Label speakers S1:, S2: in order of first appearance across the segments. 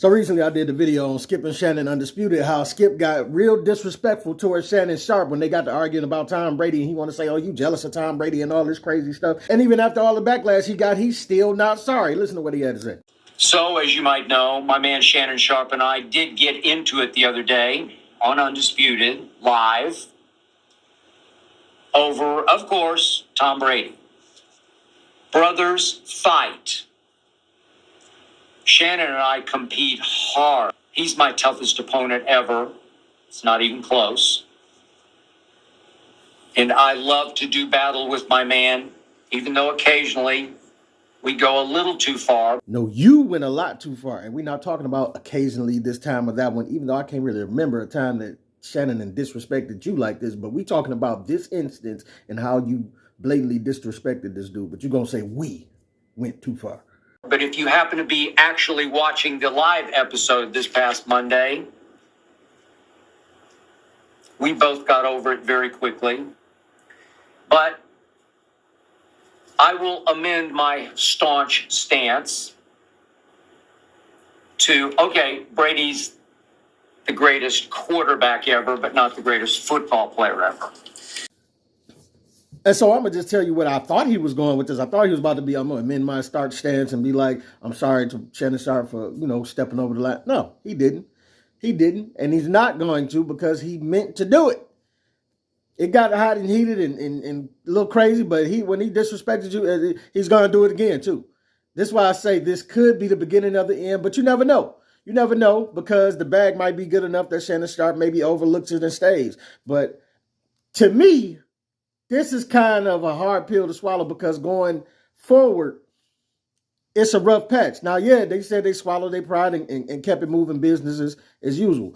S1: So recently I did a video on Skip and Shannon Undisputed, how Skip got real disrespectful towards Shannon Sharpe when they got to arguing about Tom Brady, and he want to say, oh, you jealous of Tom Brady and all this crazy stuff. And even after all the backlash he got, he's still not sorry. Listen to what he had to say.
S2: So, as you might know, my man Shannon Sharpe and I did get into it the other day on Undisputed, live, over, of course, Tom Brady. Brothers fight. Shannon and I compete hard. He's my toughest opponent ever. It's not even close. And I love to do battle with my man, even though occasionally we go a little too far.
S1: No, you went a lot too far. And we're not talking about occasionally this time or that one, even though I can't really remember a time that Shannon disrespected you like this. But we're talking about this instance and how you blatantly disrespected this dude. But you're going to say we went too far.
S2: But if you happen to be actually watching the live episode this past Monday, we both got over it very quickly. But I will amend my staunch stance to, okay, Brady's the greatest quarterback ever, but not the greatest football player ever.
S1: And so I'm going to just tell you what I thought he was going with this. I thought he was about to be, I'm going to amend my start stance and be like, I'm sorry to Shannon Sharpe for, stepping over the line. No, he didn't. He didn't. And he's not going to, because he meant to do it. It got hot and heated and a little crazy, but when he disrespected you, he's going to do it again too. This is why I say this could be the beginning of the end, but you never know. You never know, because the bag might be good enough that Shannon Sharpe maybe overlooks it and stays. But to me, this is kind of a hard pill to swallow, because going forward, it's a rough patch. Now, yeah, they said they swallowed their pride and kept it moving businesses as usual.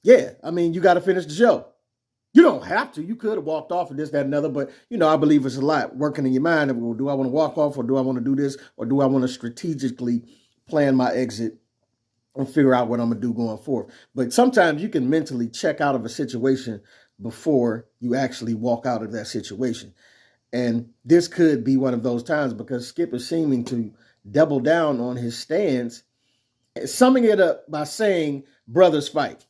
S1: Yeah, I mean, you got to finish the show. You don't have to. You could have walked off of this, that, and other, but, I believe it's a lot working in your mind. Well, do I want to walk off, or do I want to do this, or do I want to strategically plan my exit and figure out what I'm going to do going forward? But sometimes you can mentally check out of a situation before you actually walk out of that situation. And this could be one of those times, because Skip is seeming to double down on his stance, summing it up by saying brothers fight.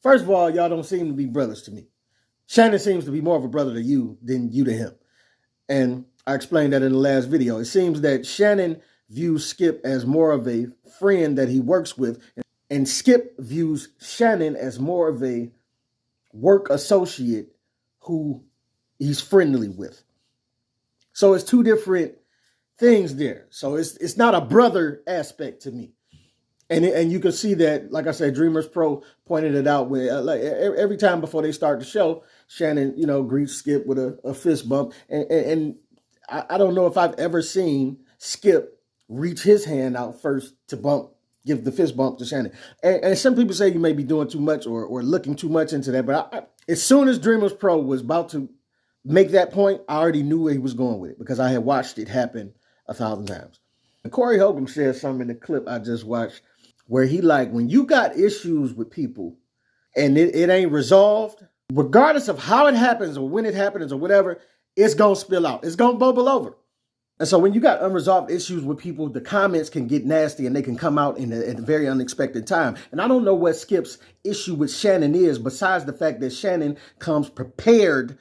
S1: First of all, y'all don't seem to be brothers to me. Shannon seems to be more of a brother to you than you to him. And I explained that in the last video. It seems that Shannon views Skip as more of a friend that he works with, and Skip views Shannon as more of a work associate who he's friendly with. So it's two different things there. So it's not a brother aspect to me. And you can see that, like I said, Dreamers Pro pointed it out with every time before they start the show, Shannon, greets Skip with a fist bump. And I don't know if I've ever seen Skip reach his hand out first to give the fist bump to Shannon. And some people say you may be doing too much or looking too much into that. But as soon as Dreamers Pro was about to make that point, I already knew where he was going with it, because I had watched it happen 1,000 times. And Corey Holcomb said something in the clip I just watched, where he when you got issues with people and it ain't resolved, regardless of how it happens or when it happens or whatever, it's going to spill out. It's going to bubble over. And so when you got unresolved issues with people, the comments can get nasty and they can come out at a very unexpected time. And I don't know what Skip's issue with Shannon is, besides the fact that Shannon comes prepared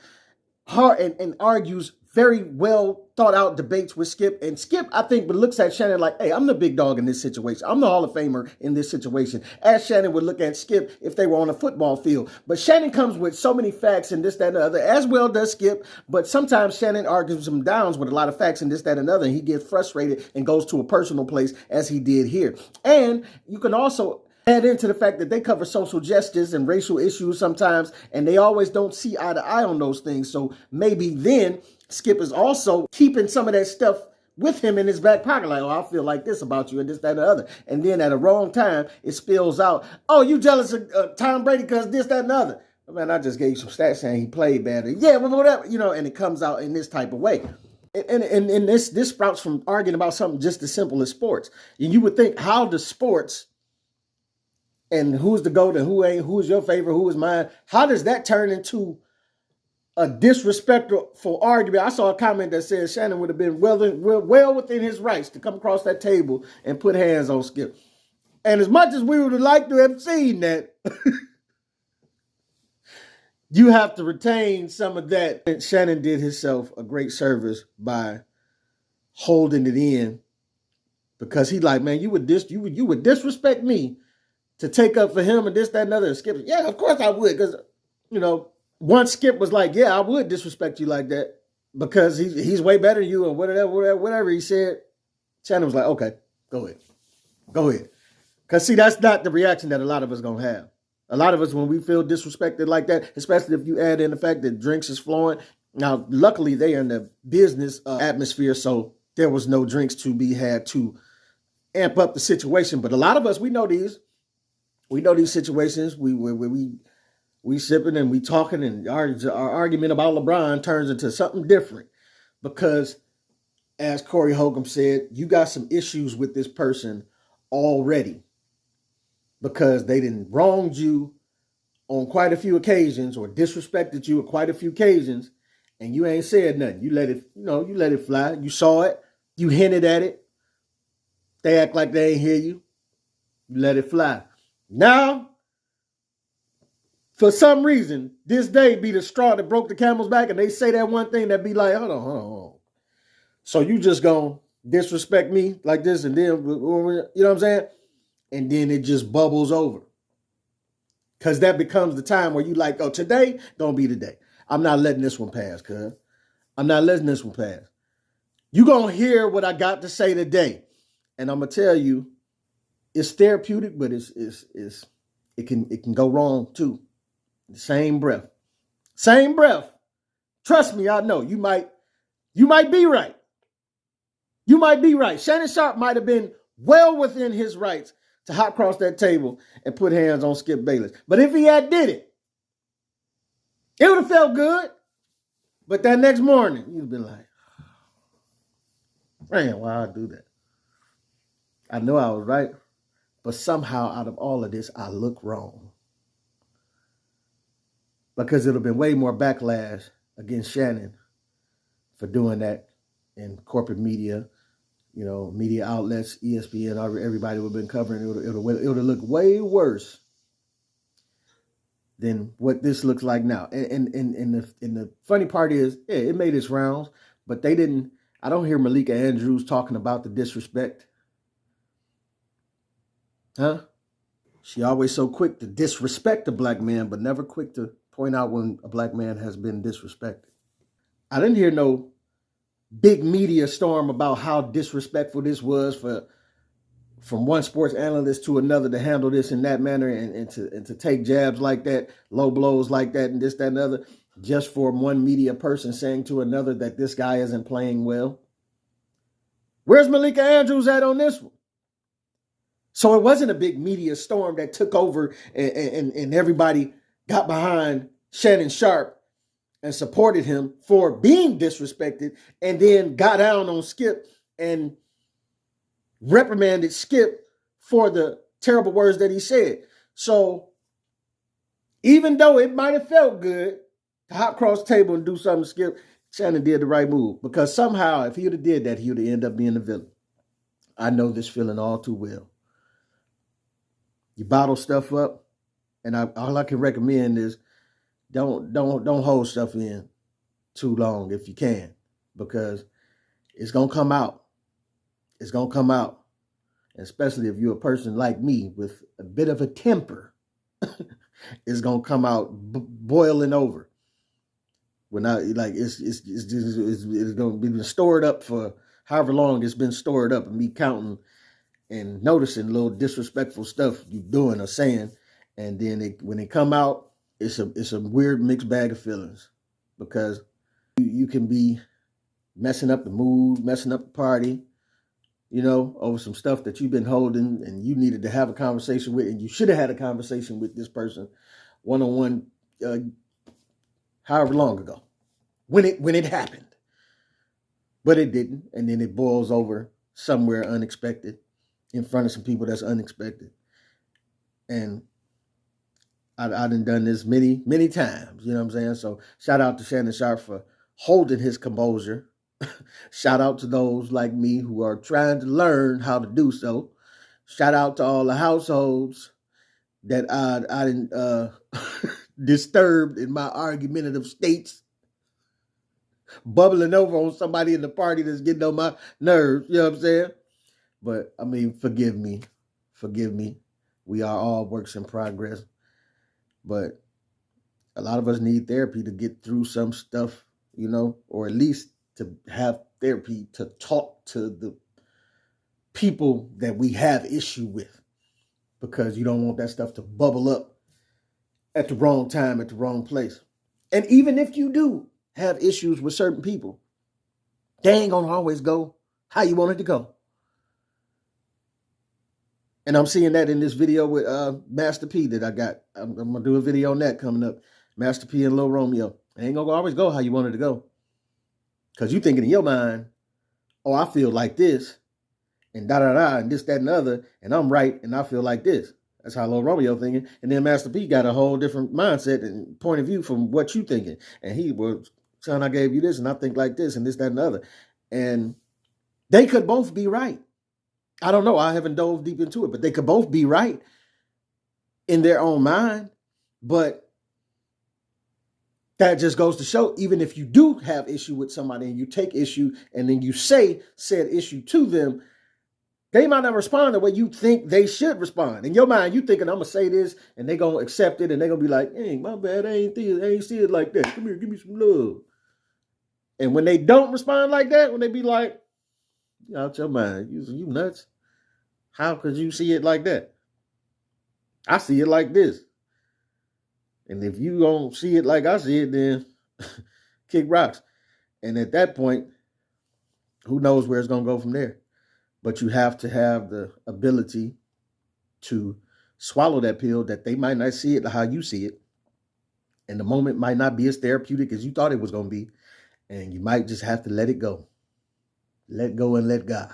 S1: hard and argues very well thought out debates with Skip. And Skip, I think, but looks at Shannon like, hey, I'm the big dog in this situation. I'm the Hall of Famer in this situation. As Shannon would look at Skip if they were on a football field. But Shannon comes with so many facts and this, that, and the other, as well does Skip. But sometimes Shannon argues him downs with a lot of facts and this, that, and the other. And he gets frustrated and goes to a personal place, as he did here. And you can also add into the fact that they cover social justice and racial issues sometimes, and they always don't see eye to eye on those things. So maybe then Skip is also keeping some of that stuff with him in his back pocket. Like, oh, I feel like this about you and this, that, and the other. And then at a wrong time, it spills out. Oh, you jealous of Tom Brady because this, that, and the other. Man, I just gave you some stats saying he played better. Yeah, well, whatever, and it comes out in this type of way. And this sprouts from arguing about something just as simple as sports. And you would think, how does sports and who's the GOAT and who ain't, who's your favorite, who is mine, how does that turn into a disrespectful argument? I saw a comment that said Shannon would have been well within his rights to come across that table and put hands on Skip. And as much as we would have liked to have seen that, you have to retain some of that. And Shannon did himself a great service by holding it in, because he like, man, you would disrespect me to take up for him and this, that, and other. And Skip, yeah, of course I would, because once Skip was like, yeah, I would disrespect you like that because he's way better than you, and whatever he said. Shannon was like, okay, go ahead. Because see, that's not the reaction that a lot of us gonna have. A lot of us, when we feel disrespected like that, especially if you add in the fact that drinks is flowing. Now, luckily, they are in the business atmosphere, so there was no drinks to be had to amp up the situation. But a lot of us, we know these situations. We sipping and we talking, and our argument about LeBron turns into something different because, as Corey Holcomb said, you got some issues with this person already because they didn't wronged you on quite a few occasions or disrespected you on quite a few occasions, and you ain't said nothing. You let it fly. You saw it. You hinted at it. They act like they ain't hear you. You let it fly. Now, for some reason, this day be the straw that broke the camel's back, and they say that one thing that be like, hold on. So you just gonna disrespect me like this, and then, you know what I'm saying? And then it just bubbles over. Because that becomes the time where you like, oh, today gonna be the day. I'm not letting this one pass, cuz. I'm not letting this one pass. You gonna hear what I got to say today. And I'm gonna tell you, it's therapeutic, but it can go wrong too. The same breath. Trust me, I know. You might be right. You might be right. Shannon Sharpe might have been well within his rights to hop across that table and put hands on Skip Bayless. But if he had did it, it would have felt good. But that next morning, you'd have been like, man, why I do that? I know I was right, but somehow out of all of this, I look wrong. Because it would have been way more backlash against Shannon for doing that in corporate media, media outlets, ESPN, everybody would have been covering it. It would have looked way worse than what this looks like now. And the funny part is, yeah, it made its rounds, but they didn't. I don't hear Malika Andrews talking about the disrespect. Huh? She always so quick to disrespect a black man, but never quick to point out when a black man has been disrespected. I didn't hear no big media storm about how disrespectful this was from one sports analyst to another to handle this in that manner and to take jabs like that, low blows like that, and this, that, and other, just for one media person saying to another that this guy isn't playing well. Where's Malika Andrews at on this one? So it wasn't a big media storm that took over and everybody got behind Shannon Sharpe and supported him for being disrespected, and then got down on Skip and reprimanded Skip for the terrible words that he said. So even though it might have felt good to hop across the table and do something to Skip, Shannon did the right move, because somehow if he would have did that, he would have ended up being the villain. I know this feeling all too well. You bottle stuff up, and all I can recommend is don't hold stuff in too long if you can, because it's gonna come out. It's gonna come out, especially if you're a person like me with a bit of a temper. It's gonna come out boiling over. When it's gonna be stored up for however long it's been stored up, and me counting and noticing little disrespectful stuff you doing or saying, and then when it come out, it's a weird mixed bag of feelings, because you can be messing up the mood, messing up the party, over some stuff that you've been holding and you needed to have a conversation with, and you should have had a conversation with this person one-on-one, however long ago, when it happened, but it didn't, and then it boils over somewhere unexpected in front of some people that's unexpected. And I done this many, many times, you know what I'm saying? So shout out to Shannon Sharpe for holding his composure. Shout out to those like me who are trying to learn how to do so. Shout out to all the households that I didn't disturbed in my argumentative states, bubbling over on somebody in the party that's getting on my nerves. You know what I'm saying? But I mean, forgive me. We are all works in progress. But a lot of us need therapy to get through some stuff, or at least to have therapy to talk to the people that we have issue with, because you don't want that stuff to bubble up at the wrong time, at the wrong place. And even if you do have issues with certain people, they ain't gonna always go how you want it to go. And I'm seeing that in this video with Master P that I got. I'm gonna do a video on that coming up. Master P and Lil Romeo. It ain't gonna always go how you want it to go. Because you thinking in your mind, oh, I feel like this, and da-da-da, and this, that, and the other, and I'm right, and I feel like this. That's how Lil Romeo thinking. And then Master P got a whole different mindset and point of view from what you thinking. And he was, son, I gave you this, and I think like this, and this, that, and the other. And they could both be right. I don't know. I haven't dove deep into it, but they could both be right in their own mind. But that just goes to show, even if you do have issue with somebody and you take issue and then you say said issue to them, they might not respond the way you think they should respond. In your mind, you thinking, I'm going to say this, and they going to accept it, and they going to be like, hey, my bad, I ain't see it like that. Come here, give me some love. And when they don't respond like that, when they be like, out your mind, you nuts. How could you see it like that? I see it like this. And if you don't see it like I see it, then kick rocks. And at that point, who knows where it's going to go from there. But you have to have the ability to swallow that pill that they might not see it how you see it. And the moment might not be as therapeutic as you thought it was going to be. And you might just have to let it go. Let go and let God.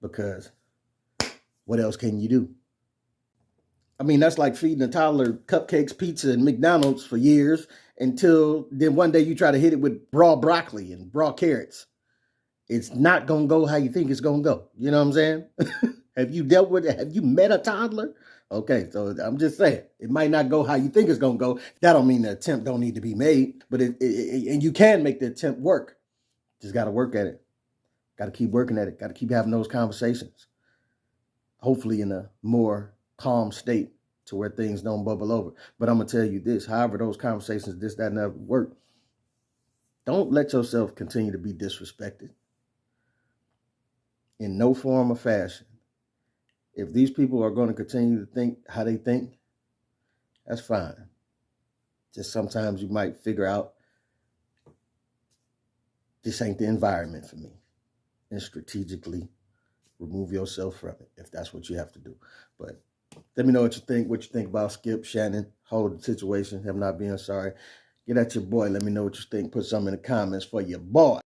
S1: Because what else can you do? I mean, that's like feeding a toddler cupcakes, pizza, and McDonald's for years until then one day you try to hit it with raw broccoli and raw carrots. It's not going to go how you think it's going to go. You know what I'm saying? Have you dealt with it? Have you met a toddler? Okay, so I'm just saying, it might not go how you think it's going to go. That don't mean the attempt don't need to be made, but and you can make the attempt work. Just got to work at it. Got to keep working at it. Got to keep having those conversations. Hopefully in a more calm state to where things don't bubble over. But I'm going to tell you this, however those conversations, this, that, and that work, don't let yourself continue to be disrespected in no form or fashion. If these people are going to continue to think how they think, that's fine. Just sometimes you might figure out this ain't the environment for me, and strategically remove yourself from it if that's what you have to do. But let me know what you think about Skip, Shannon, hold the situation, him not being sorry. Get at your boy. Let me know what you think. Put something in the comments for your boy.